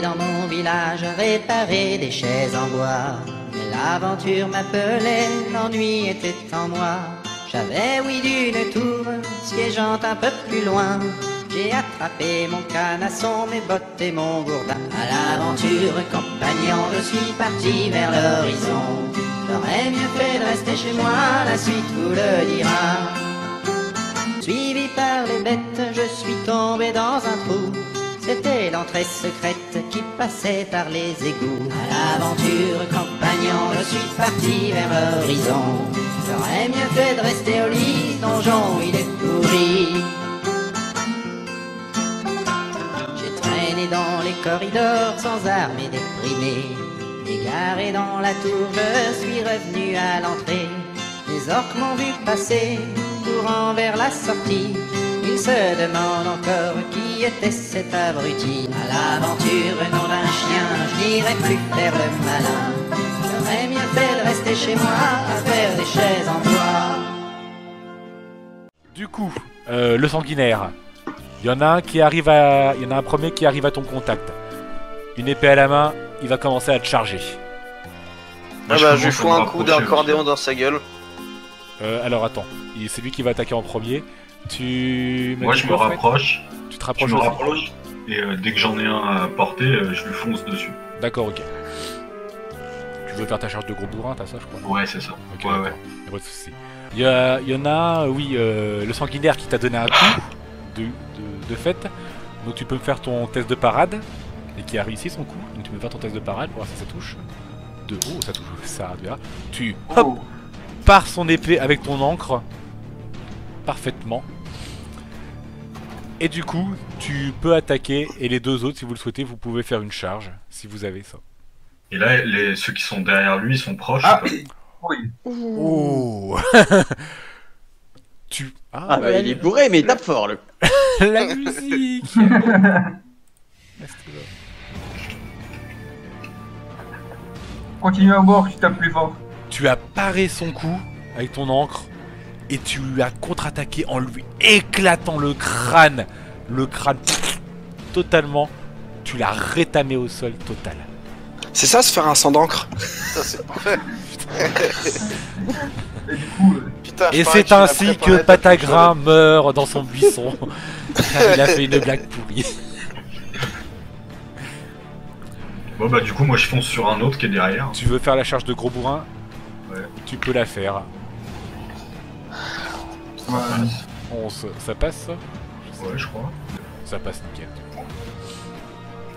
aller dans mon village réparer des chaises en bois. Mais l'aventure m'appelait, l'ennui était en moi. J'avais oui d'une tour, siégeant un peu plus loin. J'ai attrapé mon canasson, mes bottes et mon gourdin. À l'aventure, compagnon, je suis parti vers l'horizon. J'aurais mieux fait de rester chez moi, la suite vous le dira. Suivi par les bêtes, je suis tombé dans un trou. C'était l'entrée secrète qui passait par les égouts. À l'aventure, compagnon, je suis parti vers l'horizon. J'aurais mieux fait de rester au lit, ce donjon il est pourri. J'ai traîné dans les corridors sans armes et déprimé. Égaré dans la tour, je suis revenu à l'entrée. Les orques m'ont vu passer, courant vers la sortie. Ils se demandent encore qui était cet abruti. À l'aventure, nom d'un chien, je n'irai plus faire le malin. J'aurais mieux fait de rester chez moi, à faire des chaises en bois. Du coup, le sanguinaire. Il y en a un qui arrive à... Il y en a un premier qui arrive à ton contact. Une épée à la main, il va commencer à te charger. Ah bah je lui fous un coup d'accordéon dans sa gueule. Alors attends, c'est lui qui va attaquer en premier. Moi je me rapproche. Tu te rapproches Je me aussi. rapproche et dès que j'en ai un à porter, je lui fonce dessus. D'accord, ok. Tu veux faire ta charge de gros bourrin, t'as ça je crois? Ouais, c'est ça. Ok, Ouais, d'accord. ouais. Y'a pas de soucis. Il y en a, oui, le sanguinaire qui t'a donné un coup de fait. Donc tu peux me faire ton test de parade. Et qui a réussi son coup. Donc tu peux me faire ton test de parade pour voir si ça touche. Oh, ça touche. Ça, tu vois. Tu hop, pars son épée avec ton encre. Parfaitement. Et du coup, tu peux attaquer. Et les deux autres, si vous le souhaitez, vous pouvez faire une charge. Si vous avez ça. Et là, ceux qui sont derrière lui, ils sont proches. Ah oui. Oh. Tu... Ah bah il est bourré mais il tape fort le. La musique. Continue à boire, tu tapes plus fort. Tu as paré son coup avec ton encre et tu lui as contre-attaqué en lui éclatant le crâne. Le crâne totalement. Tu l'as rétamé au sol total. C'est ça, se faire un sang d'encre? Ça, c'est parfait. Et du coup, Putain, je Et parie c'est tu l'as ainsi que préparé, t'as Patagrin meurt dans son buisson. Car il a fait une blague pourrie. Bon bah du coup, moi je fonce sur un autre qui est derrière. Tu veux faire la charge de gros bourrin? Ouais. Tu peux la faire. ouais, 11, ça passe ça? Ouais, je crois. Ça passe nickel.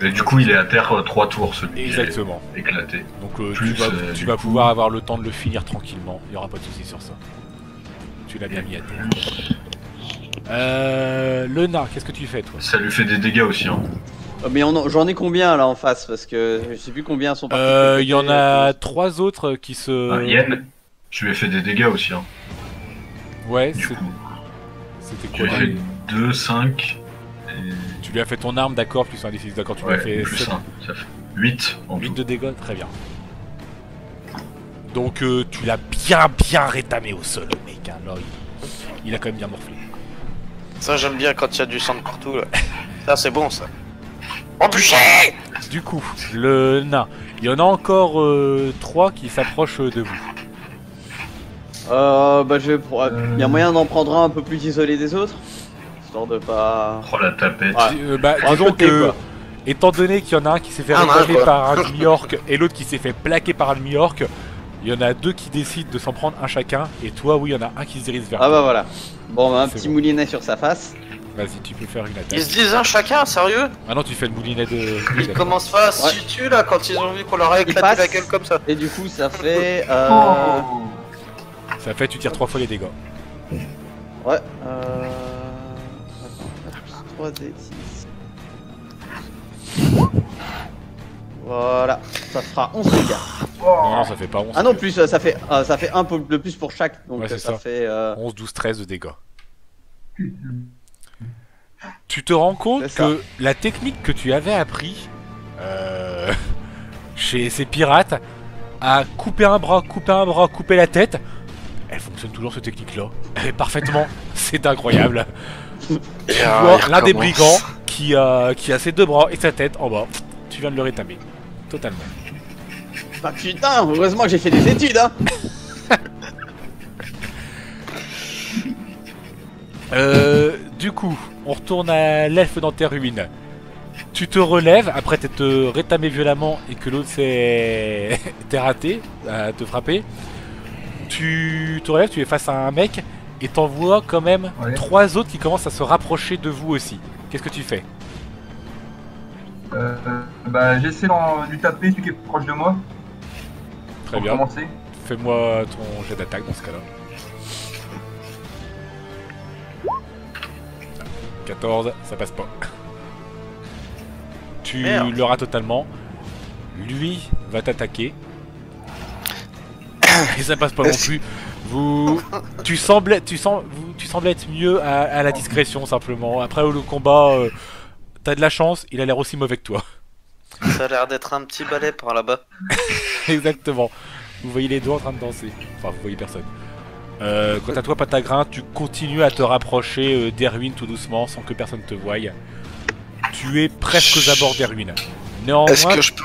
Et du coup, il est à terre 3 tours, celui Exactement. qui est éclaté. Donc Plus, tu du vas coup- pouvoir avoir le temps de le finir tranquillement. Il n'y aura pas de soucis sur ça. Tu l'as bien mis à terre. Le nain, qu'est-ce que tu fais toi? Ça lui fait des dégâts aussi, hein. Mais j'en ai combien là en face parce que je sais plus combien sont partis. Il y en a 3 autres qui se... Ah, Yen, je lui ai fait des dégâts aussi, hein. Ouais, Du coup, c'était je quoi? lui ai fait 2, 5, Tu lui as fait ton arme, d'accord, plus un D6, d'accord, tu lui ouais, as fait plus 7, 1, ça fait 8 en 8 tout. de dégâts, très bien. Donc tu l'as bien rétamé au sol, le mec, hein. Là, il a quand même bien morflé. Ça, j'aime bien quand il y a du sang de partout, là. Ça, c'est bon, ça. Oh, bûcher! Du coup, le nain, il y en a encore 3 qui s'approchent de vous. Bah je vais il y a moyen d'en prendre un peu plus isolé des autres, histoire de pas. Oh la tapette. Ouais. Disons côté, que, quoi. étant donné qu'il y en a un qui s'est fait Ah, rétamer quoi. par un demi-orc et l'autre qui s'est fait plaquer par un demi-orc, il y en a 2 qui décident de s'en prendre un chacun, et toi, oui, il y en a un qui se dirige vers Ah toi. bah voilà. Bon bah un C'est petit bon. moulinet sur sa face. Vas-y, tu peux faire une attaque. Ils se disent un chacun, sérieux? Ah non, tu fais le moulinet de... Comment se fait Ouais. si tu là quand ils ont vu qu'on leur a éclaté passe. la gueule comme ça? Et du coup ça fait Oh. Ça fait, tu tires 3 fois les dégâts. ouais attends, 3 et 6. Voilà, ça fera 11 dégâts. Non, non, ça fait pas 11. Ah non plus ça fait un peu de plus pour chaque, donc Ouais, c'est ça ça. fait 11, 12, 13 de dégâts. Tu te rends compte C'est ça. que la technique que tu avais appris chez ces pirates à couper un bras, couper la tête, elle fonctionne toujours cette technique-là. Elle est parfaitement. C'est incroyable. Tu vois l'un des brigands qui a ses 2 bras et sa tête en bas. Tu viens de le rétamer. Totalement. Bah putain, heureusement que j'ai fait des études, hein. Du coup, on retourne à l'elfe dans tes ruines. Tu te relèves après t'être rétamé violemment et que l'autre s'est t'es raté à te frapper. Tu te relèves, tu es face à un mec et t'en vois quand même 3 autres qui commencent à se rapprocher de vous aussi. Qu'est-ce que tu fais? Bah j'essaie de lui taper celui qui est proche de moi. Très pour bien. commencer. Fais-moi ton jet d'attaque dans ce cas-là. 14, ça passe pas. Tu Merde. le rates totalement. Lui va t'attaquer. Et ça passe pas non plus. Tu sembles être mieux à la discrétion simplement. Après le combat, t'as de la chance, il a l'air aussi mauvais que toi. Ça a l'air d'être un petit balai par là-bas. Exactement. Vous voyez les deux en train de danser. Enfin, vous voyez personne. Quant à toi, Patagrin, tu continues à te rapprocher des ruines tout doucement sans que personne te voie. Tu es presque aux abords des ruines. Néanmoins, Est-ce que je peux...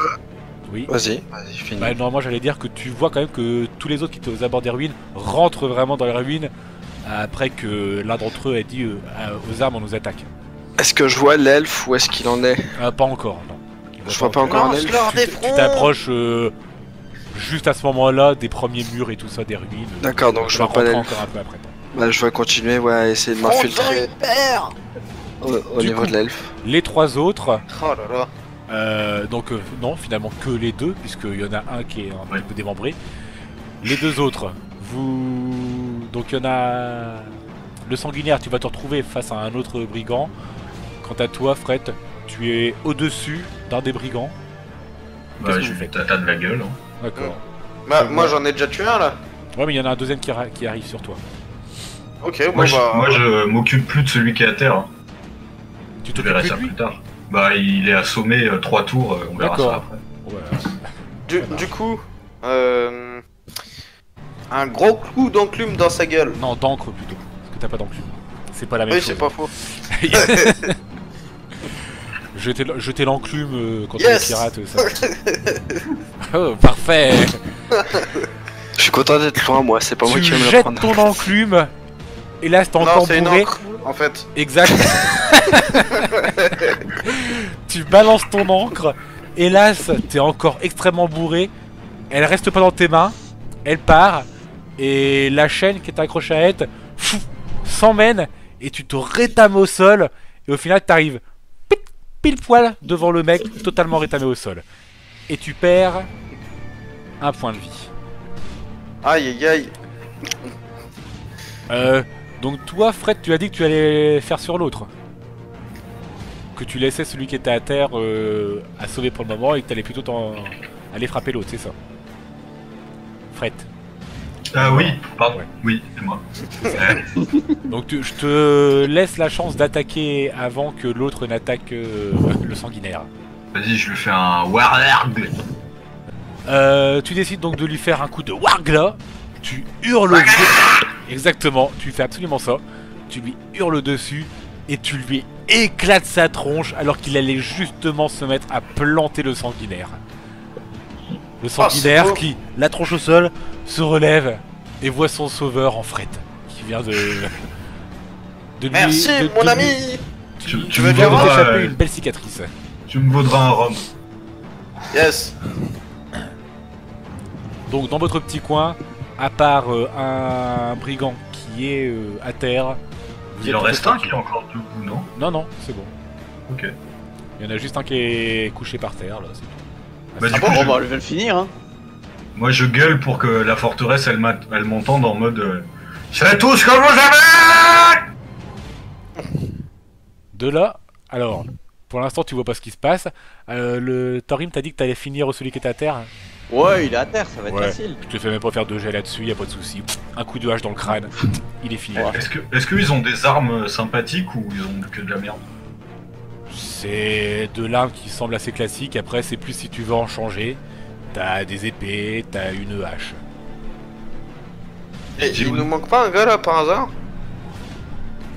oui. Vas-y, finis. Bah, normalement, j'allais dire que tu vois quand même que tous les autres qui étaient aux abords des ruines rentrent vraiment dans les ruines après que l'un d'entre eux ait dit aux armes on nous attaque. Est-ce que je vois l'elfe ou est-ce qu'il en est? Pas encore, non. Je vois pas encore un elfe. Lance-leur des Tu fronts. t'approches juste à ce moment-là des premiers murs et tout ça des ruines. D'accord, donc je vois pas rentrer l'elfe. encore un peu après. Bah, je vais continuer, ouais, à essayer de m'infiltrer au Du niveau coup, de l'elfe. Les 3 autres, Oh là là. non, finalement que les 2, puisqu'il y en a un qui est un peu démembré. Les 2 autres, donc il y en a... Le sanguinaire, tu vas te retrouver face à un autre brigand. Quant à toi, Fred, tu es au-dessus d'un des brigands. Bah, Qu'est-ce que je vous lui faites? tata de la gueule. Hein. D'accord. Bah, moi j'en ai déjà tué un là. Ouais, mais il y en a un deuxième qui arrive sur toi. Ok, bon Moi, bah. moi, je m'occupe plus de celui qui est à terre. Hein. Tu Je t'occupes verrai plus ça de lui? plus tard. Bah, il est assommé 3 tours, on verra D'accord. ça après. Ouais. Du coup, un gros coup d'enclume dans sa gueule. Non, d'encre plutôt. Parce que t'as pas d'enclume. C'est pas la même Oui, chose. c'est pas faux. Jeter l'enclume quand Yes. on est pirate, ça. Oh, parfait. Je suis content d'être loin, moi, c'est pas moi Tu qui vais me le jettes prendre. ton enclume. Et là, c'est Non, encore c'est une bourré. encre en fait. Exact. Tu balances ton encre. Hélas, t'es encore extrêmement bourré. Elle reste pas dans tes mains. Elle part. Et la chaîne qui est accrochée à elle s'emmène. Et tu te rétames au sol. Et au final, t'arrives pile poil devant le mec, totalement rétamé au sol. Et tu perds un point de vie. Aïe aïe aïe. Donc toi, Fred, tu as dit que tu allais faire sur l'autre. Que tu laissais celui qui était à terre à sauver pour le moment et que tu allais plutôt aller frapper l'autre, c'est ça? Fred. Ah oui, pardon. Ouais. Oui, c'est moi. Donc je te laisse la chance d'attaquer avant que l'autre n'attaque le sanguinaire. Vas-y, je lui fais un warg. Tu décides donc de lui faire un coup de wargla. Tu hurles exactement, tu fais absolument ça. Tu lui hurles dessus et tu lui éclates sa tronche alors qu'il allait justement se mettre à planter le sanguinaire. Le sanguinaire beau. qui, la tronche au sol, se relève et voit son sauveur en Fred qui vient de lui... Merci de mon lui- ami. Tu Tu vas me bien vaudras, t'échapper une belle cicatrice. Tu me vaudras un rhum. Yes. Donc dans votre petit coin, à part un brigand qui est à terre... vous Il êtes en tous reste un tranquilles. qui est encore debout, non? Non, non, c'est bon. Ok. Il y en a juste un qui est couché par terre, là, c'est tout. Bah, Ah du bon, coup, bon, bah, je vais le finir, hein. moi je gueule pour que la forteresse elle m'entende en mode c'est tous comme vous avez. De là, alors, pour l'instant tu vois pas ce qui se passe. Le Thorim t'a dit que t'allais finir celui qui était à terre. Ouais, il est à terre, ça va être Ouais. facile. Je te fais même pas faire de jet là-dessus, y a pas de souci. Un coup de hache dans le crâne, il est fini. Est-ce qu'ils ont des armes sympathiques ou ils ont que de la merde? C'est de l'arme qui semble assez classique, après c'est plus si tu veux en changer. T'as des épées, t'as une hache. Et il nous manque pas un gars là par hasard?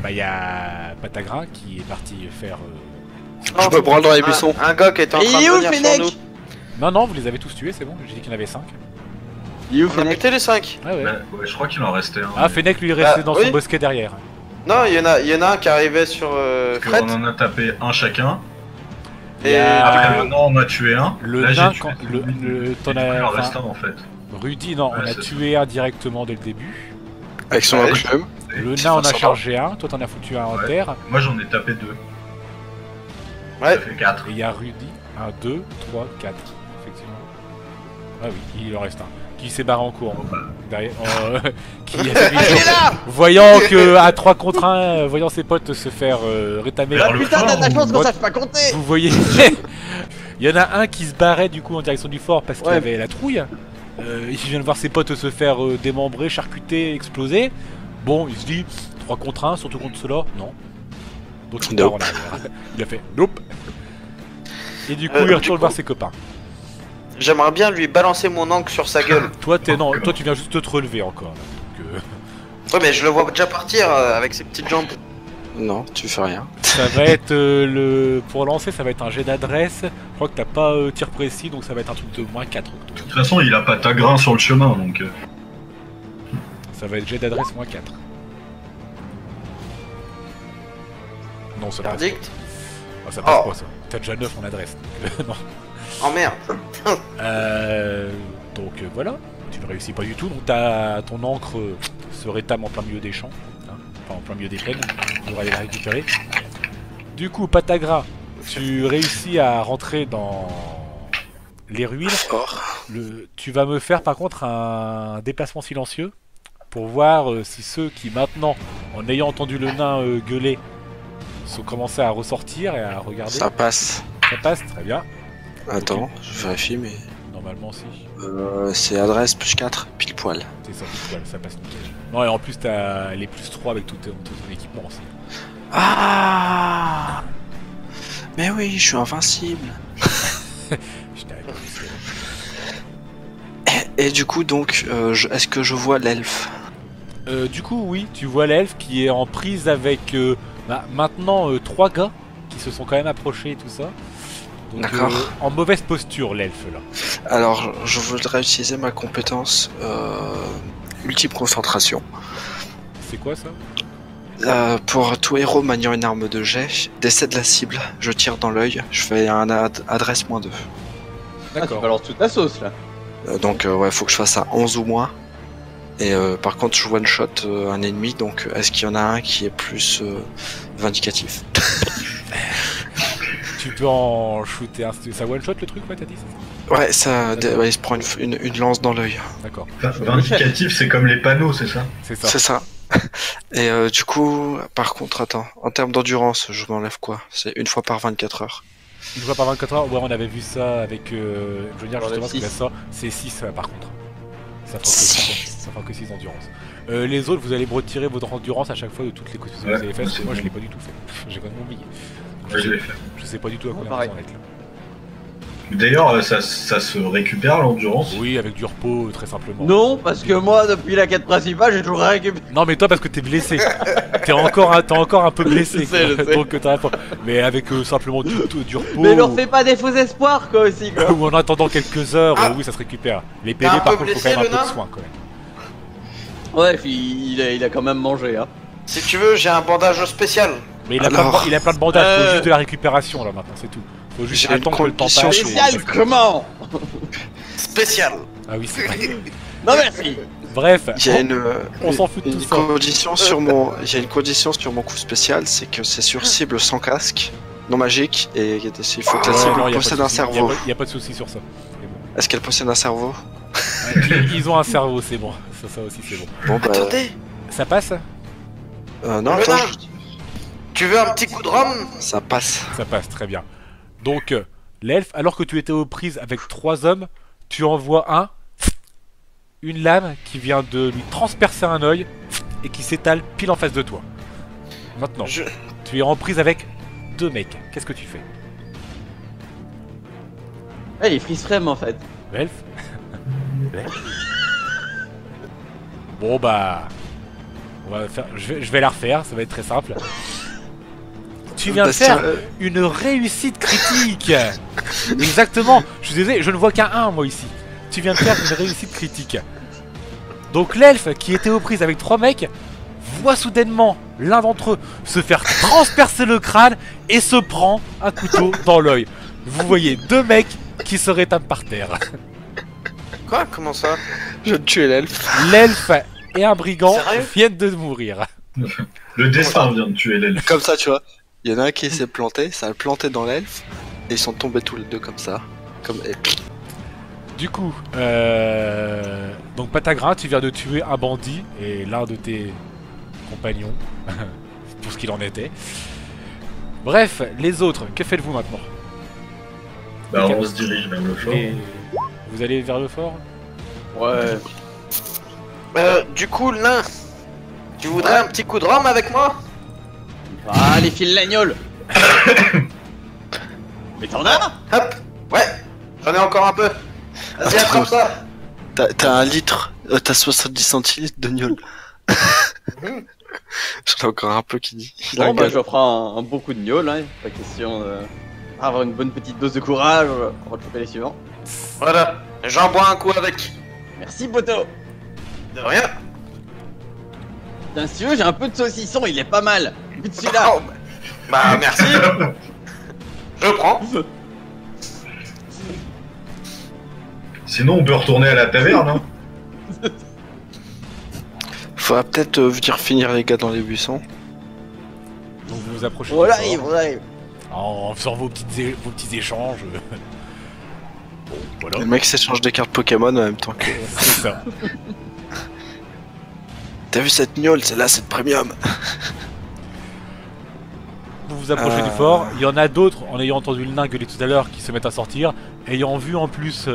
Bah y a Patagrin qui est parti faire Je me branle dans les buissons. Un gars qui était en train Il est de où, venir sur Fennec? nous. Non, vous les avez tous tués, c'est bon. J'ai dit qu'il y en avait 5. Il est où, On a Fennec? buté les 5. Ah ouais. Ouais, je crois qu'il en restait un. Ah, Fennec lui il est resté Bah, dans oui. son bosquet derrière. Non, il y en a un qui arrivait sur Fred. On en a tapé un chacun. Il y Et a- Après, maintenant, on a tué un. Le Là, nain, j'ai tué quand- tout le- monde. le- Et t'en du coup, as- il en enfin- reste un en fait. Rudy, non, on Ouais, a c'est tué un directement dès le début. Avec son Ouais. enclume. Le Petit nain en a forcément. chargé un, toi t'en as foutu un en Ouais. terre. Moi, j'en ai tapé 2. Ouais. Ça fait 4. Et il y a Rudy, 1, 2, 3, 4, effectivement. Ah oui, il en reste un. Qui s'est barré en courant. Derrière, qui Il est là. voyant que à 3 contre 1, voyant ses potes se faire rétamer. Vers Ah le putain, fort, t'as de la chance qu'on moi- sache pas compter! Vous voyez, il y en a un qui se barrait du coup en direction du fort parce qu'il Ouais. avait la trouille. Il vient de voir ses potes se faire démembrer, charcuter, exploser. Bon, il se dit 3 contre 1, surtout contre cela. Non. Donc il part en Nope. arrière. Il a fait nope. Et du coup, Du il retourne coup- voir ses copains. J'aimerais bien lui balancer mon encre sur sa gueule. Toi, toi, tu viens juste de te relever encore. Là. Donc, Ouais, mais je le vois déjà partir avec ses petites jambes. Non, tu fais rien. ça va être pour lancer, ça va être un jet d'adresse. Je crois que t'as pas tir précis, donc ça va être un truc de moins 4. De toute façon, il a pas ta grain sur le chemin donc. Ça va être jet d'adresse moins 4. Non, ça passe. Verdict. Ah, ça passe Oh. pas ça. T'as déjà 9 en adresse. Donc, non. Oh merde. Voilà, tu ne réussis pas du tout. Donc ton encre se rétame en plein milieu des champs. Hein, enfin, en plein milieu des plaines. On devrait aller la récupérer. Du coup, Patagra, tu réussis à rentrer dans les ruines. Fort. Tu vas me faire par contre un déplacement silencieux pour voir si ceux qui maintenant, en ayant entendu le nain gueuler, sont commencés à ressortir et à regarder. Ça passe. Ça passe, très bien. Attends, je vérifie, mais. Normalement, si. C'est adresse plus 4, pile poil. C'est ça, voilà, ça passe nickel. Non, et en plus, t'as les plus 3 avec tout ton équipement aussi. Ah! Mais oui, je suis invincible. Je t'ai réussi. Et du coup, donc, est-ce que je vois l'elfe? Du coup, oui, tu vois l'elfe qui est en prise avec maintenant 3 gars qui se sont quand même approchés et tout ça. Donc, D'accord. En mauvaise posture, l'elfe là. Alors, je voudrais utiliser ma compétence multiple concentration. C'est quoi ça? Pour tout héros maniant une arme de jet, décède la cible, je tire dans l'œil, je fais un adresse -2. Ah, tu D'accord. balances toute ta sauce là. Donc ouais, faut que je fasse un 11 ou moins. Et par contre, je one shot un ennemi, donc est-ce qu'il y en a un qui est plus vindicatif? Tu peux en shooter un. Ça one shot le truc, ouais, t'as dit ça? Ouais, ça, ouais, il se prend une lance dans l'œil. D'accord, Vindicatif, c'est comme les panneaux, c'est ça? c'est ça. C'est ça. Et du coup, par contre, attends, en termes d'endurance, je m'enlève quoi? C'est une fois par 24 heures. Une fois par 24 heures, ouais, on avait vu ça avec. Je veux dire, justement, Six. parce que ça, c'est 6 par contre. Ça fera que 6 endurance. Les autres, vous allez me retirer votre endurance à chaque fois de toutes les questions que Ouais, vous avez faites, parce que c'est moi je bon. l'ai pas du tout fait. J'ai quand même oublié. Ouais, je l'ai fait. Je sais pas du tout à combien pareil. vous en êtes là. D'ailleurs, ça se récupère l'endurance. Oui, avec du repos, très simplement. Non, parce que moi, depuis la quête principale, j'ai toujours rien récupéré. Non, mais toi, parce que t'es blessé. t'es encore un peu blessé. Je sais, quoi. je sais. Donc t'as pas. Mais avec simplement du repos. Mais leur fais pas des faux espoirs, quoi, aussi, quoi. Ou en attendant quelques heures, Ah. oui, ça se récupère. Les T'as PV, un par peu contre, faut quand blessé, même un le peu de nain soin quand même. Ouais, puis il a quand même mangé, hein. Si tu veux, j'ai un bandage spécial. Mais il a, Alors, il a plein de bandages, faut euh, juste de la récupération là maintenant, c'est tout. Faut juste j'ai une attendre que le temps condition passe. sur- Spécial, comment? Spécial. Ah oui, c'est vrai. Non, merci. Bref, Il y a on s'en fout de une tout ça. condition sur mon, il y a une condition sur mon coup spécial, c'est que c'est sur cible sans casque, non magique, et il faut que la Ouais, cible non, y a pas de possède un souci, cerveau. y a pas de souci sur ça. C'est bon. Est-ce qu'elle possède un cerveau? Ils ont un cerveau, c'est bon. Ça aussi, c'est bon. Bon bah, Attendez. Ça passe? non, Le attends, nain. Tu veux un petit coup de rhum? ça passe. Ça passe, très bien. Donc, l'elfe, alors que tu étais aux prises avec 3 hommes, tu envoies une lame qui vient de lui transpercer un œil et qui s'étale pile en face de toi. Maintenant, Je- tu es en prise avec 2 mecs. Qu'est-ce que tu fais? Ouais, il est freeze frame, en fait. L'elfe? L'elfe. Bon bah... On va faire... je vais la refaire, ça va être très simple. tu viens de faire une réussite critique. Exactement. Je suis désolé, je ne vois qu'un 1 moi ici. Tu viens de faire une réussite critique. Donc l'elfe qui était aux prises avec 3 mecs voit soudainement l'un d'entre eux se faire transpercer le crâne et se prend un couteau dans l'œil. Vous voyez 2 mecs qui se rétament par terre. Quoi? Comment ça? Je viens de tuer l'elfe. L'elfe et un brigand Sérieux viennent de mourir. Le destin vient de tuer l'elfe. Comme ça, tu vois. Il y en a un qui s'est planté, ça a planté dans l'elfe, et ils sont tombés tous les deux comme ça. Et... Du coup, donc Patagrin, tu viens de tuer un bandit et l'un de tes compagnons, pour ce qu'il en était. Bref, les autres, que faites-vous maintenant? Bah, on se dirige vers le fort. Vous allez vers le fort? Ouais. Du coup, le nain, tu voudrais un petit coup de rhum avec moi? Ah, les fils l'agneau. Mais t'en as? Hop. Ouais, j'en ai encore un peu. Vas-y, attrape ça. T'as 1 litre, t'as 70 centilitres de gnôle. J'en ai encore un peu qui dit. Bon, bah, je prends un bon coup de gnôle, hein. Pas question d'avoir une bonne petite dose de courage. On va choper les suivants. Voilà, j'en bois un coup avec. Merci, poteau. De rien. Putain, si tu veux, j'ai un peu de saucisson, il est pas mal. Vu de celui-là. Oh, bah, merci. Je prends. Sinon, on peut retourner à la taverne, hein. Faudra peut-être venir finir les gars dans les buissons. Donc vous vous approchez. Voilà, du fort. voilà. En faisant vos petits échanges. Bon, voilà. Le mec s'échange des cartes Pokémon en même temps que. C'est ça. T'as vu cette gnôle, celle-là, c'est de premium. Vous vous approchez du fort. Il y en a d'autres, en ayant entendu le nain gueuler tout à l'heure, qui se mettent à sortir. Ayant vu en plus,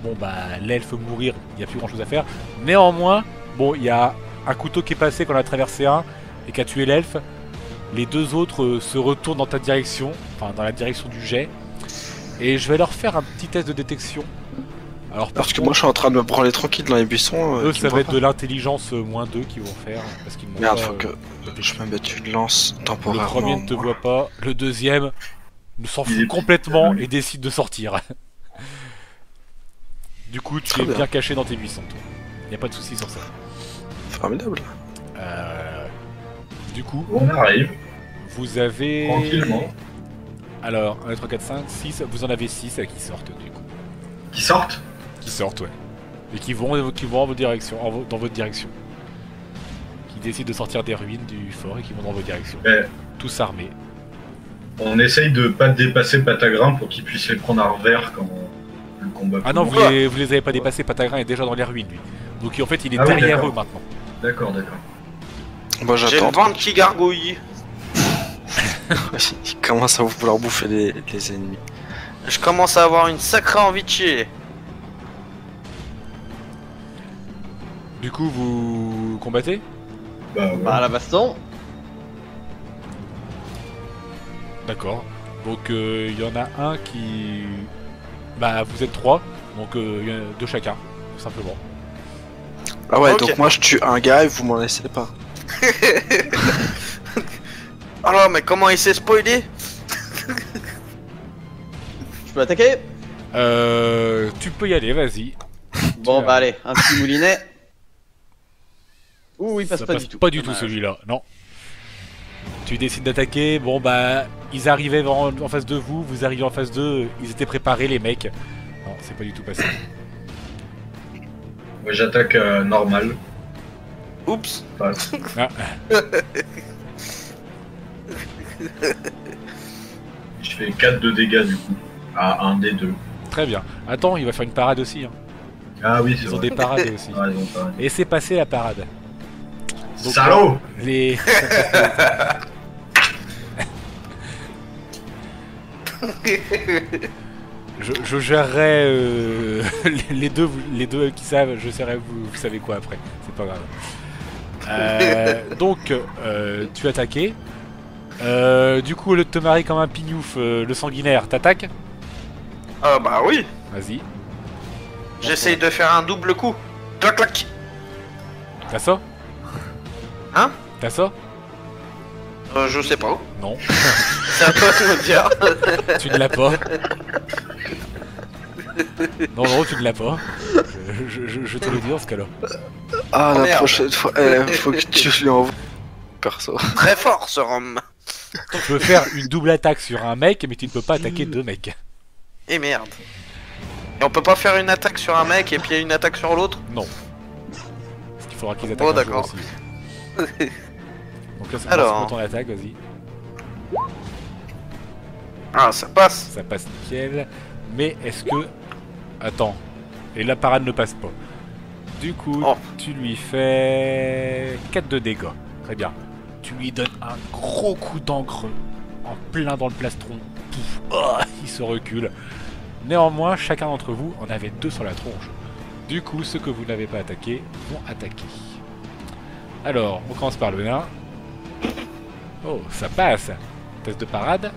bon bah, l'elfe mourir, il n'y a plus grand chose à faire. Néanmoins, bon, il y a un couteau qui est passé quand on a traversé un et qui a tué l'elfe. Les 2 autres se retournent dans ta direction, enfin dans la direction du jet. Et je vais leur faire un petit test de détection. Alors, Parce que moi je suis en train de me branler tranquille dans les buissons. eux, tu ça me va vois être de l'intelligence -2 qu'ils vont faire. Parce qu'ils m'ont Merde, pas, faut que je me mette une lance le temporairement. premier ne te voit pas, le deuxième s'en Il fout est- complètement et décide de sortir. Du coup, tu Très es bien. bien caché dans tes buissons, toi. Y a pas de soucis sur ça. Formidable. Du coup, On arrive, vous avez... tranquillement. Alors, 1, 2, 3, 4, 5, 6, vous en avez 6 qui sortent du coup. Qui sortent. Qui sortent, ouais. Et qui vont en votre direction, dans votre direction. Qui décident de sortir des ruines du fort et qui vont dans votre direction. Mais Tous armés. on essaye de pas dépasser Patagrin pour qu'il puisse les prendre à revers quand le combat. Ah non, commence. vous les avez pas dépassés, Patagrin est déjà dans les ruines, lui. Donc en fait, il est Ah oui, derrière d'accord. eux maintenant. D'accord, d'accord. Moi J'ai le j'attends. ventre qui gargouille. Il commence à vouloir bouffer les ennemis. Je commence à avoir une sacrée envie de chier. Du coup, vous combattez? Bah ouais. Bah, la baston. D'accord. Donc il y en a un qui... Bah vous êtes 3, donc il y en a 2 chacun, tout simplement. Ah ouais, Ok. donc moi je tue un gars et vous m'en laissez pas. Alors, mais comment il s'est spoilé? Je peux attaquer? Tu peux y aller, vas-y. Bon, bah, allez, un petit moulinet. Ouh, il passe Ça pas passe du tout. pas du tout Dommage. celui-là, non. Tu décides d'attaquer, bon bah ils arrivaient en face de vous, vous arrivez en face d'eux, ils étaient préparés les mecs. Non, c'est pas du tout passé. Ouais, j'attaque normal. Oups. Passe. Ah. Je fais 4 de dégâts du coup. À un des 2. Très bien. Attends, il va faire une parade aussi. Hein. Ah oui, c'est Ils ont vrai. des parades aussi. Ah, ils ont pas. Et c'est passé la parade. Donc, Salaud. Les... je gérerai les deux qui savent, je saurai vous savez quoi après, c'est pas grave. Donc tu attaquais. Du coup au lieu de te marier comme un pignouf, le sanguinaire, t'attaques. Ah bah oui. Vas-y. J'essaye de faire un double coup. Clac clac. T'as ça? Hein? T'as ça? Je sais pas. Non. C'est à toi de me dire. Tu ne l'as pas. Non, tu ne l'as pas. Je te le dis dans ce cas-là. Ah, la merde. prochaine fois, faut que tu lui envoies perso. Très fort ce Rome. Tu peux faire une double attaque sur un mec, mais tu ne peux pas attaquer 2 mecs. Et merde. Et on peut pas faire une attaque sur un mec et puis une attaque sur l'autre? Non. Parce qu'il faudra qu'ils attaquent Oh un jour d'accord. aussi. Donc là, c'est Alors. ton attaque, vas-y. Ah, ça passe. Ça passe nickel. Mais est-ce que... Attends. Et la parade ne passe pas. Du coup, Oh. tu lui fais 4 de dégâts. Très bien. Tu lui donnes un gros coup d'encre en plein dans le plastron. Pouf. Oh, il se recule. Néanmoins, chacun d'entre vous en avait 2 sur la tronche. Du coup, ceux que vous n'avez pas attaqués vont attaquer. Alors, on commence par le nain. Oh, ça passe. Test de parade.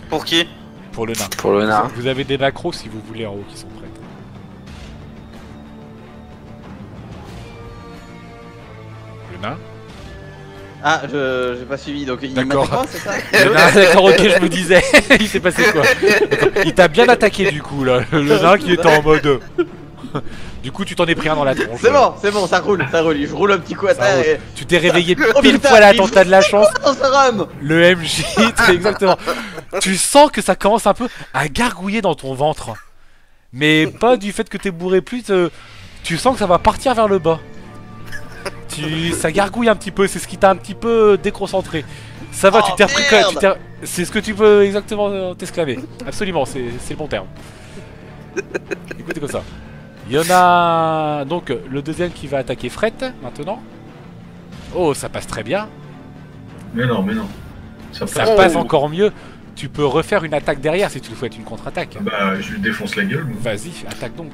Pour qui? Pour le nain. Pour le nain. Vous avez des macros si vous voulez en haut qui sont prêtes. Le nain. Ah, j'ai pas suivi, donc il D'accord. m'attaque pas, c'est ça? Le nain, d'accord, ok, je me disais. Il s'est passé quoi? Attends, il t'a bien attaqué du coup là. Le nain qui était en mode. Du coup, tu t'en es pris un dans la tronche. C'est bon, ça roule. Je roule un petit coup à Ça terre roule. et... Tu t'es réveillé Oh, pile putain, poil à il temps, faut- t'as de la chance. Oh, ça rame! Le MJ, c'est exactement. Tu sens que ça commence un peu à gargouiller dans ton ventre. Mais pas du fait que t'es bourré plus, tu sens que ça va partir vers le bas. Ça gargouille un petit peu, c'est ce qui t'a un petit peu déconcentré. Ça va, Oh, tu t'es repris merde. quand même. C'est ce que tu peux exactement t'exclamer. Absolument, c'est le bon terme. Écoutez comme ça. Il y en a donc le deuxième qui va attaquer Fret maintenant. Oh, ça passe très bien. Mais non. Ça Ça passe. passe encore mieux. Tu peux refaire une attaque derrière si tu le souhaites, une contre-attaque. Bah, je lui défonce la gueule. moi. Vas-y, attaque donc.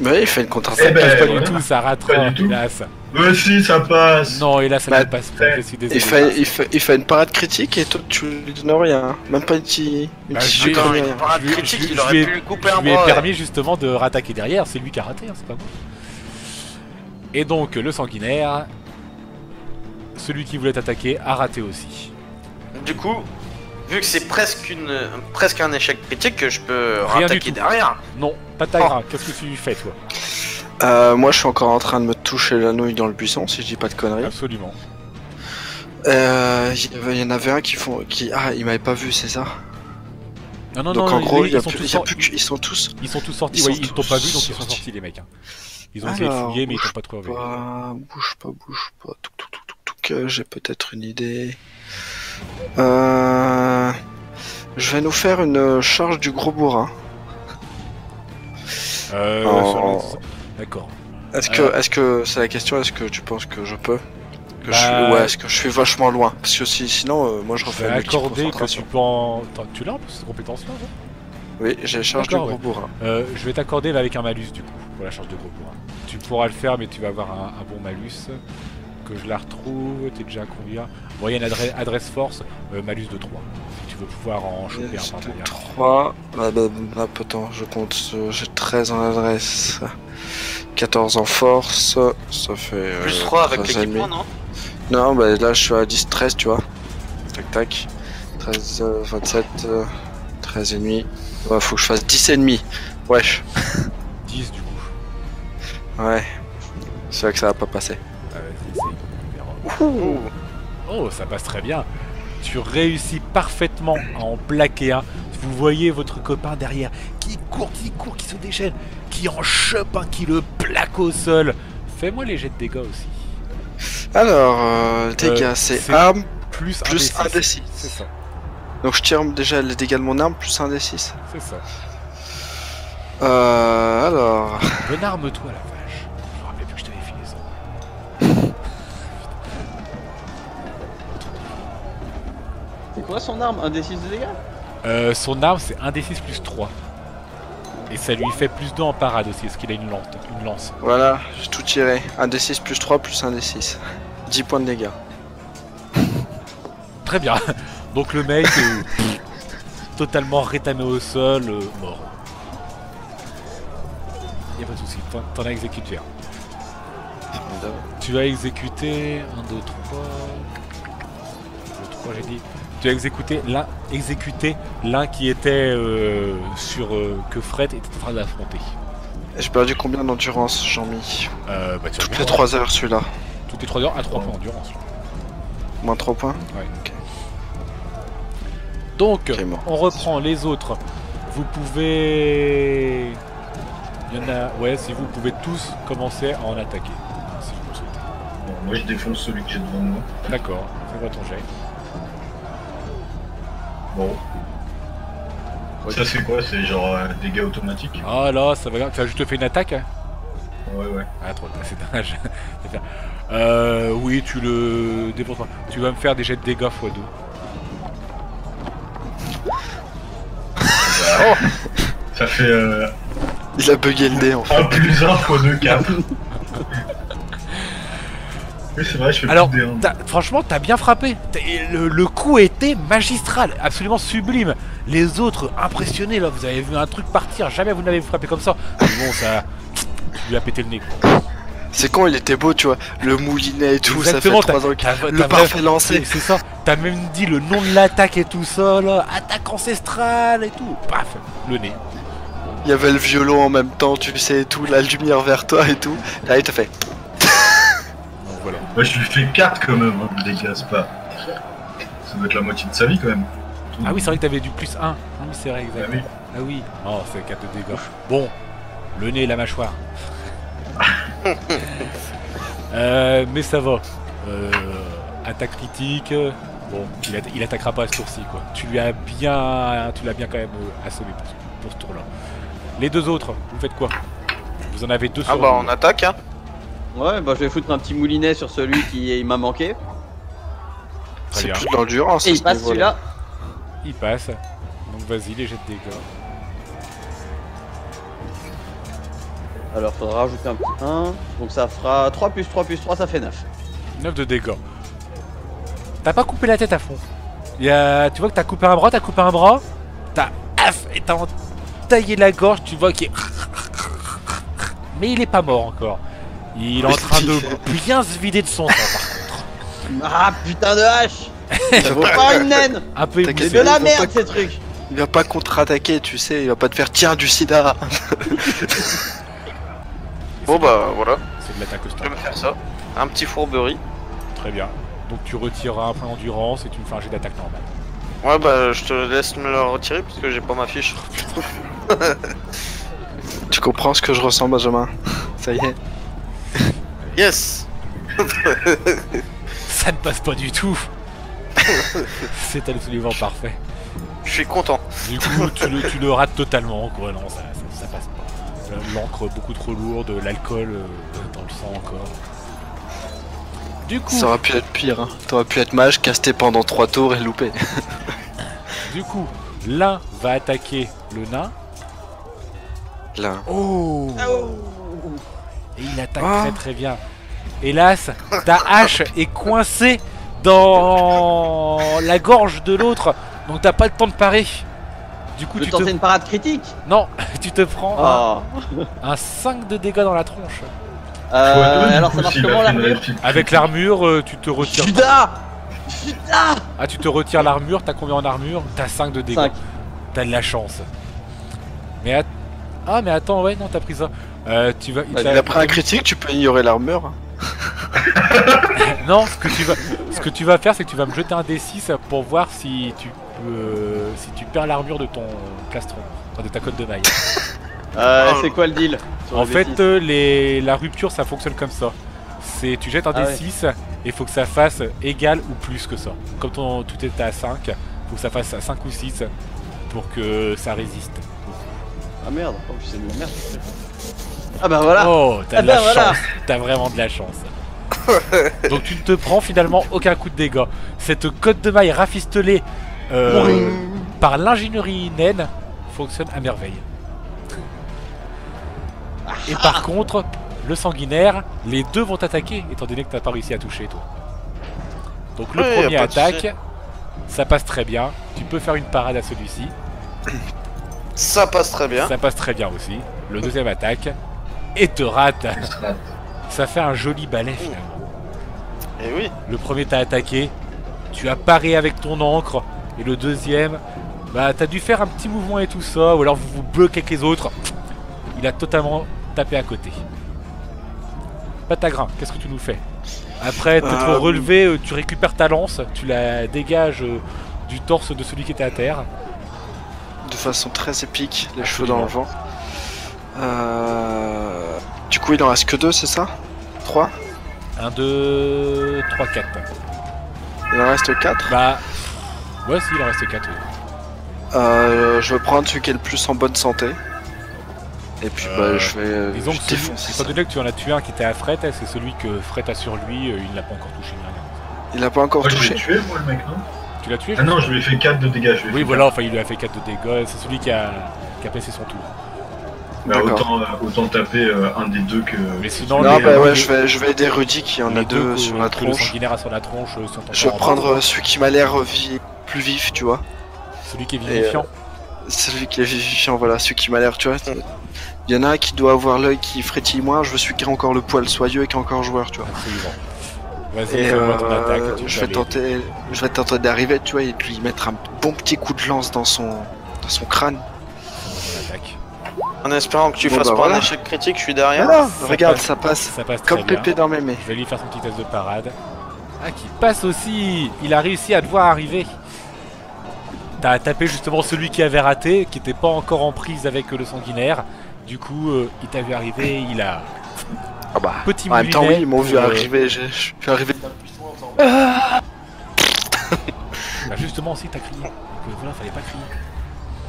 Bah, il fait une Eh contre-attaque. ben, Pas voilà. du tout, ça Pas ratera. du tout. Hélas. Mais si, ça passe. Non, hélas, ça Bah, ne passe pas. Je suis désolé. Il fait une parade critique et toi tu lui donnes rien. Même pas une petite. Bah, petite je vais- connerie, Attends, hein. parade Je lui- critique, je- il je aurait lui ai- pu lui couper Je un lui ai bras. permis justement de rattaquer derrière, c'est lui qui a raté, hein, c'est pas moi. Et donc, le sanguinaire, celui qui voulait attaquer, a raté aussi. Du coup, vu que c'est presque un échec critique, je peux Rien du rattaquer tout. derrière. Non, pas de tagra, qu'est-ce que tu fais toi? Moi je suis encore en train de me toucher la nouille dans le buisson si je dis pas de conneries. Absolument. Il y en avait un Ah, il m'avait pas vu, c'est ça? Non, non, Donc non, en gros, ils, il y a sont plus, tous il y a sortis, plus que- ils sont tous. ils sont tous sortis, ils ouais, sont ils t'ont pas vu, donc tous ils sont sortis. sortis les mecs. Hein. Ils ont essayé de Alors, fouiller, mais ils t'ont bouge pas trouvé. Bouge pas. J'ai peut-être une idée. Je vais nous faire une charge du gros bourrin. Oh. D'accord. Est-ce que c'est la question? Est-ce que tu penses que je peux? Bah, Ouais, est-ce que je suis vachement loin? Parce que sinon, moi je Je refais vais une accorder que tu concentration. peux en... Tu l'as en plus, cette compétence-là, non? Oui, j'ai charge du D'accord, gros ouais. bourrin. Je vais t'accorder mais avec un malus du coup, pour la charge de gros bourrin. Tu pourras le faire mais tu vas avoir un bon malus. Que je la retrouve, t'es déjà à combien? Bon, il y a une adresse force, malus de 3. Si tu veux pouvoir en choper un par derrière. 3. Attends, je compte. J'ai 13 en adresse. 14 en force. Ça fait. Plus 3 avec 13 et demi. l'équipement, non? Non, bah là je suis à 10, 13, tu vois. Tac tac. 13, 27, 13 et demi. Ouais, faut que je fasse 10 et demi. Wesh. 10 du coup. Ouais. C'est vrai que ça va pas passer. Ah, vas-y, essaye, on verra. Oh, ça passe très bien. Tu réussis parfaitement à en plaquer un. Vous voyez votre copain derrière qui court, qui se déchaîne, qui en chope un, qui le plaque au sol. Fais-moi les jets de dégâts aussi. Alors, dégâts, c'est c'est arme Plus plus 1 des 6. C'est ça, Donc je tire déjà les dégâts de mon arme plus 1 des 6. c'est ça. Alors. Bonne arme-toi la vache. Je me rappelais plus que je t'avais filé ça. C'est quoi son arme? Un D6 de dégâts? Son arme c'est 1 des 6 plus 3. Et ça lui fait plus 2 en parade aussi, parce qu'il a une lance. Voilà, j'ai tout tiré. 1 des 6 plus 3 plus 1 des 6. 10 points de dégâts. Très bien. Donc le mec totalement rétamé au sol, mort. Y'a pas de soucis, t'en as exécuté un. Tu vas exécuter 1, 2, 3. Le 3 j'ai dit. Tu vas exécuter l'un qui était sur que Fred était en train d'affronter. J'ai perdu combien d'endurance, Jean-Mi? Bah, Toutes les 3 heures celui-là. Toutes les 3 heures à 3 points d'endurance. Moins 3 points? Ouais. Ok. Donc, Okay, bon. on reprend les autres. Vous pouvez... Il y en a... Ouais, si vous pouvez tous commencer à en attaquer. Si vous le souhaitez. Bon, moi je défonce celui que j'ai devant moi. D'accord, fais-moi ton jet. Bon. Ça c'est quoi? C'est genre dégâts automatiques? Ah là, ça va... Tu as juste fait une attaque? Ouais. Ah, trop, c'est dommage. Oui, tu le défonces pas. Tu vas me faire des jets de dégâts x2. Oh, ça fait Il a bugué le dé en fait. 1 plus 1 x 2, 4. Oui, c'est vrai, je fais Alors, plus de dé1. franchement, t'as bien frappé. Le coup était magistral, absolument sublime. Les autres, impressionnés, là, vous avez vu un truc partir. Jamais vous n'avez frappé comme ça. Mais bon, ça... Tu lui as pété le nez, quoi. C'est con, il était beau, tu vois. Le moulinet et tout, Exactement, ça fait 3 ans t'as le parfait lancé. C'est ça. T'as même dit le nom de l'attaque et tout ça, là. Attaque ancestrale et tout. Paf, le nez. Il y avait le violon en même temps, tu sais, et tout, la lumière vers toi et tout. Là, il te fait. Donc voilà. Moi je lui fais 4 quand même, hein, de dégâts, c'est pas... Ça doit être la moitié de sa vie quand même. Ah oui, c'est vrai que t'avais du plus 1. Ah oui, c'est vrai, exact. Ah oui. Ah oui. Oh, c'est 4 de dégâts. Bon, le nez et la mâchoire. Mais ça va. Attaque critique. Bon, il attaquera pas à ce tour-ci, quoi. Tu l'as bien quand même assommé pour ce tour-là. Les deux autres, vous faites quoi? Vous en avez deux sur Ah bah vous. on attaque hein. Ouais, bah je vais foutre un petit moulinet sur celui qui m'a manqué. Très C'est bien. plus de l'endurance. Et à il ce passe niveau-là. celui-là. Il passe. Donc vas-y, les jets de dégâts. Alors faudra rajouter un petit 1. Donc ça fera 3 plus 3 plus 3, ça fait 9. 9 de dégâts. T'as pas coupé la tête à fond. Tu vois que t'as coupé un bras, t'as et t'as taillé la gorge, tu vois qu'il est... Mais il est pas mort encore. Il est en train de bien se vider de son sang par contre. Ah putain de hache. Ça vaut pas une naine. Un peu T'inquiète, C'est de la il va merde pas- ces trucs. Il va pas contre-attaquer, tu sais, il va pas te faire tiens du sida. Bon bah voilà, C'est de l'attaque je vais standard. me faire ça. Un petit fourberie. Très bien. Donc tu retireras un point d'endurance et tu me fais un jet d'attaque normale. Ouais bah je te laisse me le retirer parce que j'ai pas ma fiche. Tu comprends ce que je ressens, Benjamin? Ça y est. Yes. Ça ne passe pas du tout. C'est absolument parfait. Je suis content. Du coup, tu le rates totalement, quoi. Non, ça passe pas. L'encre beaucoup trop lourde, l'alcool dans le sang encore. Du coup, Ça aurait pu être pire, hein. T'aurais pu être mage, caster pendant 3 tours et louper. l'un va attaquer le nain. Là. Oh, et il attaque Ah. très très bien. Hélas, ta hache est coincée dans la gorge de l'autre, donc t'as pas le temps de parer. Du coup, Je vais tenter une parade critique. Non, tu te prends Oh. un 5 de dégâts dans la tronche. Alors ça marche comment l'armure? Avec l'armure, tu te retires. Judas. Judas. Ah, tu te retires l'armure, t'as combien en armure? T'as 5 de dégâts. 5. T'as de la chance. Mais ah, mais attends, ouais, non, t'as pris ça. Tu vas. Il a pris un critique, tu peux ignorer l'armure. Non, ce que tu vas faire, c'est que tu vas me jeter un D6 pour voir si tu perds l'armure de ton plastron, enfin, de ta cotte de maille. C'est quoi le deal sur En le fait, D6? la rupture, ça fonctionne comme ça. Tu jettes un Ah D6 et il faut que ça fasse égal ou plus que ça. Comme tout est à 5, il faut que ça fasse à 5 ou 6 pour que ça résiste. Ah merde, oh, c'est de la merde. Ah bah voilà. Oh, t'as Ah de la ben voilà. chance, t'as vraiment de la chance. Donc tu ne te prends finalement aucun coup de dégâts. Cette cotte de maille rafistolée par l'ingénierie naine fonctionne à merveille. Et par contre, le sanguinaire, les deux vont t'attaquer étant donné que t'as pas réussi à toucher toi. Donc le Ouais, premier y a pas de attaque, souci. ça passe très bien. Tu peux faire une parade à celui-ci. Ça passe très bien. Ça passe très bien aussi. Le deuxième attaque et te rate. Ça fait un joli balai finalement. Et oui. Le premier t'a attaqué, tu as paré avec ton encre, et le deuxième, bah t'as dû faire un petit mouvement et tout ça, ou alors vous vous bloquez avec les autres. Il a totalement tapé à côté. Patagrin, qu'est-ce que tu nous fais? Après t'être relevé, tu récupères ta lance, tu la dégages du torse de celui qui était à terre. De façon très épique, les cheveux Absolument. dans le vent. Du coup, il en reste que 2, c'est ça? 3? 1, 2, 3, 4. Il en reste 4? Bah... Ouais, si, il en reste 4. Je vais prendre celui qui est le plus en bonne santé. Et puis bah je vais Disons que défoncer ça. étant donné que tu en as tué un qui était à Fred, c'est celui que Fred a sur lui, il ne l'a pas encore touché ni rien. Il a pas encore Moi, je touché. l'ai tué, moi, le mec, non? Tu l'as tué? Ah non, je lui ai fait 4 de dégâts. Je lui ai Oui fait voilà, enfin il lui a fait 4 de dégâts, c'est celui qui a passé son tour. Bah, autant taper un des deux que. Mais sinon, Non, les- bah ouais, les- je vais aider Rudy qui en les a deux 2 que- sur la que le tronche. sanguinaire a sur la tronche sont encore Je vais en prendre bas. celui qui m'a l'air plus vif, tu vois. Celui qui est vivifiant. Celui qui est vivifiant, voilà, celui qui m'a l'air, tu vois. Il y en a un qui doit avoir l'œil qui frétille moins, je veux celui qui a encore le poil soyeux et qui est encore joueur, tu vois. Absolument. Vas-y, Et fais-moi ton attaque. tu je peux vais aller. tenter d'arriver, tu vois, et de lui mettre un bon petit coup de lance dans son crâne. Fais-moi ton attaque. En espérant que tu Bon, fasses bah, pas voilà. un échec critique, je suis derrière. Voilà, ça regarde, passe. ça passe Ça passe très comme bien. pépé dans mes mains. Je vais lui faire son petit test de parade. Ah, qui passe aussi. Il a réussi à te voir arriver. T'as tapé justement celui qui avait raté, qui était pas encore en prise avec le sanguinaire. Du coup, il t'a vu arriver, il a... Ah bah, Petit en même temps, oui, moulinet ils m'ont vu pour, arriver, je suis arrivé. Bah justement aussi t'as crié. Donc voilà, fallait pas crier.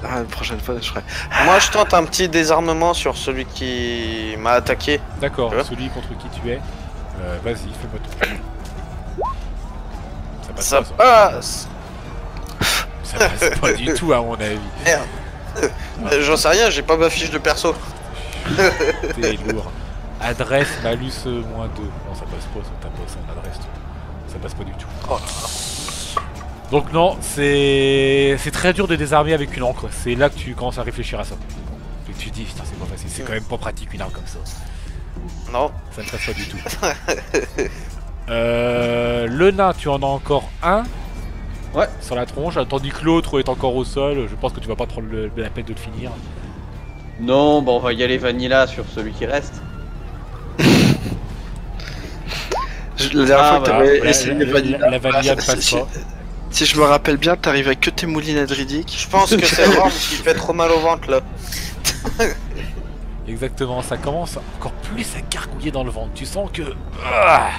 Ah, la prochaine fois, je ferai. Moi, je tente un petit désarmement sur celui qui m'a attaqué. D'accord, Ouais. celui contre qui tu es. Vas-y, fais-moi tout. Ça passe Ça pas, passe. ça passe pas du tout à mon avis. J'en sais rien, j'ai pas ma fiche de perso. T'es lourd. Adresse, malus, -2. Non, ça passe pas, t'as pas ça en adresse. Toi. Ça passe pas du tout. Oh. Donc non, c'est très dur de désarmer avec une encre. C'est là que tu commences à réfléchir à ça. Et que tu te dis, putain, c'est pas facile. C'est quand même pas pratique une arme comme ça. Non. Ça ne passe pas du tout. Le nain, tu en as encore un. Ouais. Sur la tronche, tandis que l'autre est encore au sol. Je pense que tu vas pas prendre la peine de le finir. Non, bon, on va y aller vanilla sur celui qui reste. La dernière fois que voilà. t'avais La, essayé la vanilla ne passe pas. Si je me rappelle bien, t'arrives avec que tes moulinettes ridiques. Je pense que c'est Rome qui fait trop mal au ventre là. Exactement, ça commence encore plus à gargouiller dans le ventre. Tu sens que... Ah,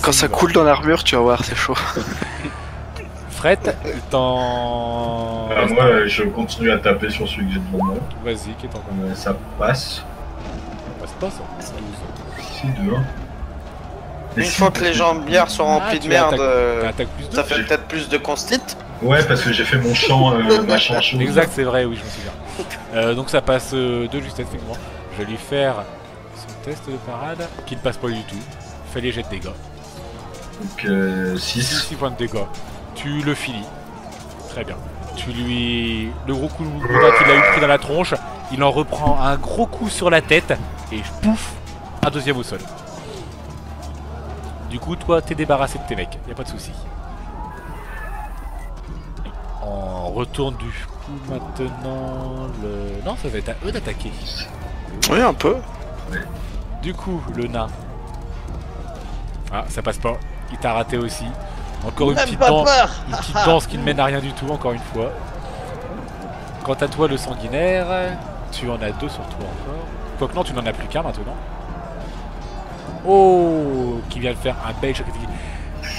Quand ça coule dans l'armure, tu vas voir, c'est chaud. Fred, il t'en... Moi, je continue à taper sur celui que j'ai devant moi. Vas-y, qui est en... Ça passe. Ça passe pas ça. 6 2 1. Une fois que les jambières sont remplies de merde, T'attaques plus de... ça fait peut-être plus de constit. Ouais, parce que j'ai fait mon champ, machin chose. Exact, c'est vrai, oui, je me souviens. Donc ça passe de justesse, effectivement. Je vais lui faire son test de parade, qui ne passe pas du tout. Fais les jets de dégâts. Donc 6. 6 points de dégâts. Tu le finis. Très bien. Tu lui... Le gros coup qu'il a eu pris dans la tronche, il en reprend un gros coup sur la tête, et pouf, un deuxième au sol. Du coup, toi, t'es débarrassé de tes mecs, y a pas de souci. On retourne du coup maintenant le... Non, ça va être à eux d'attaquer. Oui, un peu. Du coup, le nain. Ah, ça passe pas. Il t'a raté aussi. Encore une petite danse qui ne mène à rien du tout, encore une fois. Quant à toi, le sanguinaire, tu en as 2 sur toi encore. Quoique non, tu n'en as plus qu'un maintenant. Oh, qui vient de faire un bel choc,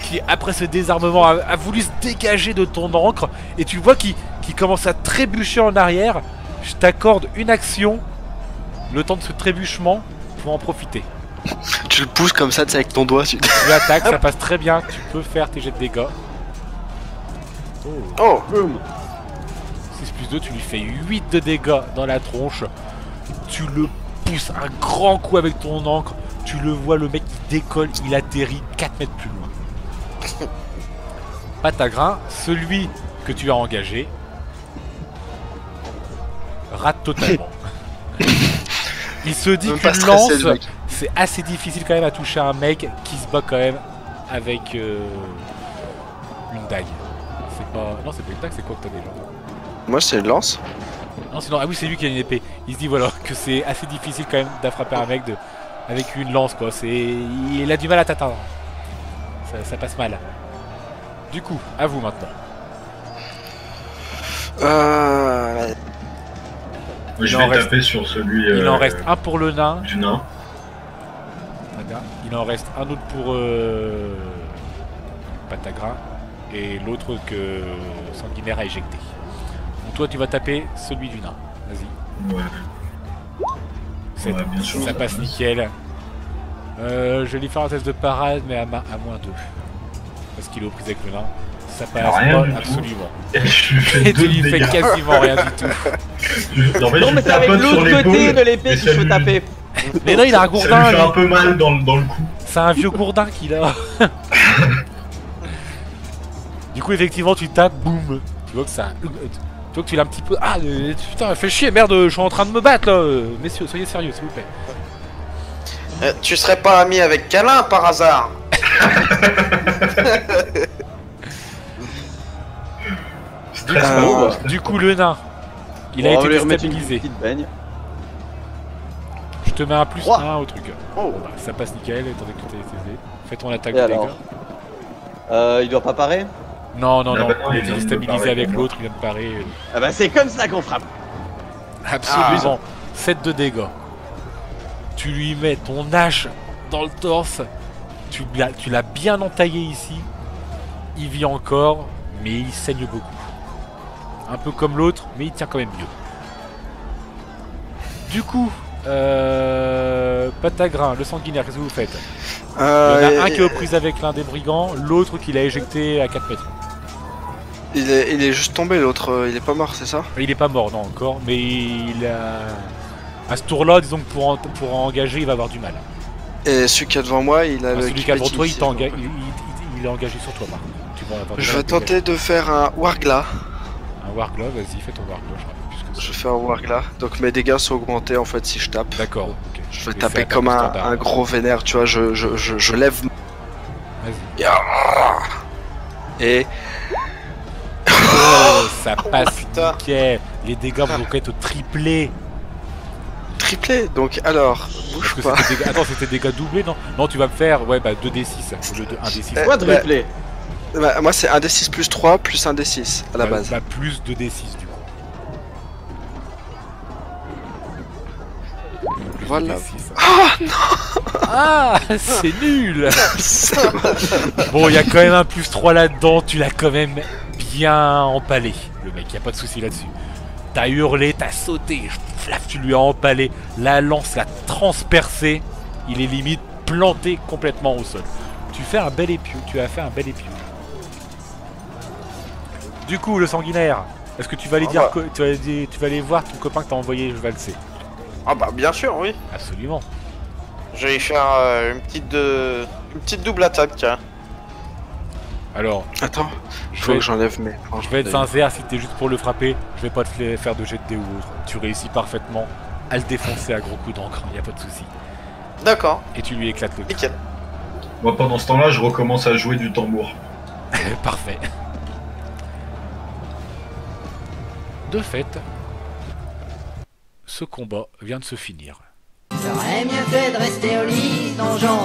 qui après ce désarmement a voulu se dégager de ton encre, et tu vois qu'il commence à trébucher en arrière. Je t'accorde une action, le temps de ce trébuchement, pour en profiter. Tu le pousses comme ça, tu sais, avec ton doigt. Tu attaques, ça passe très bien, tu peux faire tes jets de dégâts. Oh, 6 plus 2, tu lui fais 8 de dégâts dans la tronche. Tu le pousses un grand coup avec ton encre. Tu le vois, le mec qui décolle, il atterrit 4 mètres plus loin. Patagrin, celui que tu as engagé, rate totalement. Il se dit Même pas qu'une stressé, lance, le mec. c'est assez difficile quand même à toucher un mec qui se bat quand même avec une dague. C'est pas... Non, c'est pas une dague, c'est quoi que t'as déjà? Moi, c'est une lance. Non, sinon... Ah oui, c'est lui qui a une épée. Il se dit voilà que c'est assez difficile quand même d'attraper un mec avec une lance, quoi. Il a du mal à t'atteindre. Ça passe mal. Du coup, à vous maintenant. Je vais taper sur celui. Il en reste un pour le nain. Du nain. Il en reste un autre pour Patagra et l'autre que Sanguinaire a éjecté. Donc toi tu vas taper celui du nain. Vas-y. Ouais. Ouais, bien sûr, ça passe nickel. Je vais lui faire un test de parade mais à moins 2. Parce qu'il est aux prises avec le nain. Ça passe rien pas absolument. Et tu lui fais quasiment rien du tout. Non, mais c'est avec l'autre côté de l'épée qu'il faut taper. Mais non, il a un gourdin. Ça lui fait un peu mal dans le cou. C'est un vieux gourdin qu'il a. Du coup, effectivement, tu tapes, boum. Tu vois que ça. Tu vois que tu l'as un petit peu. Ah, putain, fais chier, merde, je suis en train de me battre là. Messieurs, soyez sérieux, s'il vous plaît. Tu serais pas ami avec Câlin par hasard? Du coup, le nain, il a été déstabilisé. Je te mets un plus 1 au truc. Oh. Bah, ça passe nickel, étant donné que tu t'es TD. Fais ton attaque Et de dégâts. il doit pas parer? Non, non, Ah non, bah non, il il est vient de déstabilisé parer, avec pour moi. l'autre, il vient de parer. Ah bah c'est comme ça qu'on frappe. Absolument. 7 de dégâts. Tu lui mets ton hache dans le torse. Tu l'as bien entaillé ici. Il vit encore, mais il saigne beaucoup. Un peu comme l'autre, mais il tient quand même mieux. Du coup, Patagrin, le sanguinaire, qu'est-ce que vous faites? Il y en a un qui est aux prises avec l'un des brigands, l'autre qui l'a éjecté à 4 mètres. Il est juste tombé, l'autre, il est pas mort, c'est ça? Il est pas mort, non, encore, mais il a... À ce tour-là, disons que pour engager, il va avoir du mal. Et celui qui est devant moi, il a le Celui qui est devant toi, ici, il est engagé sur toi, par contre. Tu vas avoir du Je mal vais à dégager. tenter de faire un Wargla. Un Wargla, vas-y, fais ton Wargla, je rappelle plus ce que Je c'est. fais un Wargla. Donc mes dégâts sont augmentés en fait si je tape. D'accord, ok. Je vais Et taper c'est comme attaque standard. un gros vénère, tu vois, je lève... Vas-y. Et... Oh, ça passe putain. nickel. Les dégâts vont être triplés. Triplé, donc alors, bouge pas. Attends, c'était dégâts doublés, non? Non, tu vas me faire, ouais, bah 2d6 au lieu de 1d6. Quadruplé. Bah, moi c'est 1d6 plus 3 plus 1d6 à la base. Bah plus 2d6 du coup. Voilà. 2d6. Ah, c'est nul. Bon, il y a quand même un plus 3 là-dedans, tu l'as quand même bien empalé, le mec, y a pas de souci là-dessus. T'as hurlé, t'as sauté, flaf, tu lui as empalé, la lance l'a transpercé, il est limite planté complètement au sol. Tu as fait un bel épieu. Du coup, le sanguinaire, est-ce que tu vas aller dire que tu vas aller voir ton copain que t'as envoyé valser? Ah bah bien sûr, oui. Absolument. Je vais faire une petite double attaque, tiens. Alors, Attends, je faut vais, que j'enlève mes... je vais être sincère, si t'es juste pour le frapper, je vais pas te faire de jet de dés ou autre. Tu réussis parfaitement à le défoncer à gros coups d'encre, y a pas de souci. D'accord, Et tu lui éclates le crâne. nickel. Moi pendant ce temps-là, je recommence à jouer du tambour. Parfait. De fait, ce combat vient de se finir. J'aurais mieux fait de rester au lit, donjon